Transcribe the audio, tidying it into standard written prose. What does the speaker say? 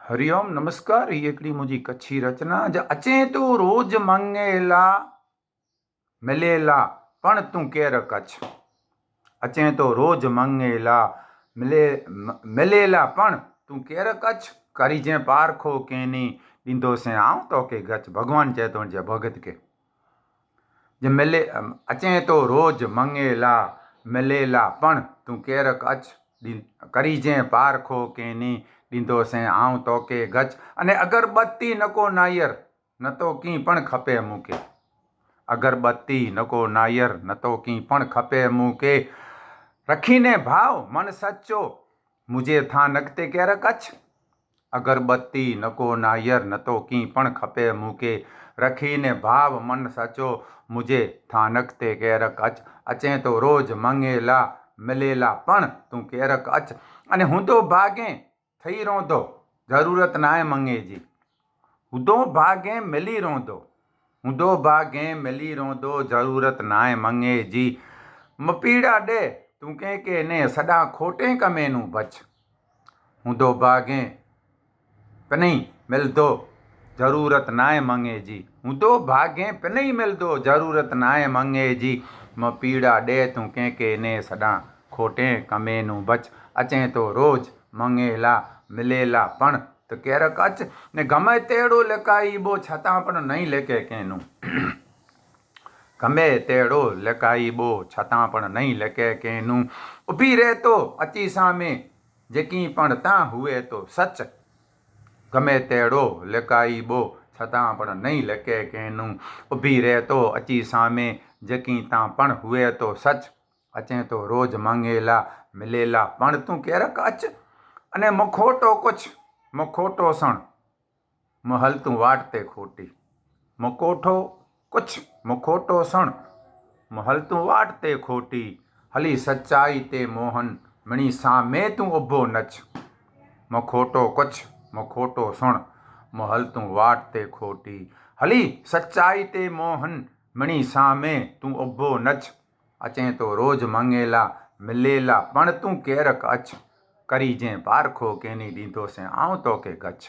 हरिओम नमस्कार। ही हिकिड़ी मुंहिंजी कच्छी रचना अचे तूं रोज मंगेला मिलेला पण तूं केर कच्छ। अचे तो रोज मंगेला मिलेला पण तूं केर कच्छ। करी जंहिं पारखो केनी ॾींदोसीं आऊं तोखे गच। भॻवानु चए थो जे भगत खे जे मिले अचे तो रोज मंगेला मिलेला पण तूं केर कच्छ। करी जंहिं पारखो केनी ॾींदोसीं आऊं तोखे गच। अने अगरबत्ती न को नायर न तो कीं पण खपे मूंखे। अगरबत्ती न को नायर न तो कीं पण खपे मूंखे। रखीने भाव मन सच्चो मुझे थां नगते केर कच्छ। अगरबत्ती न को नायर न तो कीं पण खपे मूंखे। रखीने भाव मन सचो मुझे थां नगते केर कच्छ। अचे तो रोज मंगेला मिलेला पण तूं केर कच्छ। अने हूंदो भागें थई रहंदो ज़रूरत नाहे मंगे जी। हूंदो भागें मिली रहंदो हूंदो भागें मिली रहंदो ज़रूरत नाहे मंगे जी। मपीड़ा ॾे तूं कंहिंखे ने सदा खोटे कमे नूं बच। हूंदो भागें पिनई मिलंदो ज़रूरत नाहे मंगे जी। हूंदो भागें पिनई मिलंदो ज़रूरत नाहे मंगे जी। मपीड़ा ॾे तूं कंहिंखे ने सदा खोटे कमे नूं बच। अचे तो रोज मंगेला मिलेला पण त केर कच्छ। ने गमे तेड़ो लिकाइबो छतां पण नहीं लेके कंहिंनूं। गमे तेड़ो लिकाइबो छतां पण नहीं लेके कंहिंनूं। उभी रहतो अची सामे जेकी पण तां हुए तो सच। गमे तेड़ो लिकाइबो छतां पण नहीं लेके कंहिंनूं। उभी रहतो अची सामे जेकी तां पण हुए तो सच। अचे तो रोज मंगेला मिलेला पण तूं केर कच्छ। अने मुखोटो कुछ मुखोटो सण महल तूं वाट ते खोटी। मुखोटो कुछ मुखोटो सण महल तूं वाट ते खोटी। हली सच्चाई ते मोहन मणी सामे तूं उभो नच। मुखोटो कुछ मुखोटो सण महल तूं वाट ते खोटी। हली सच्चाई ते मोहन मणी सामे तूं उभो नच। अचे तो रोज मंगेला मिलेला पण तूं केर कच्छ। करी जंहिं पारखो केनी ॾींदोसीं आऊं तोखे गच।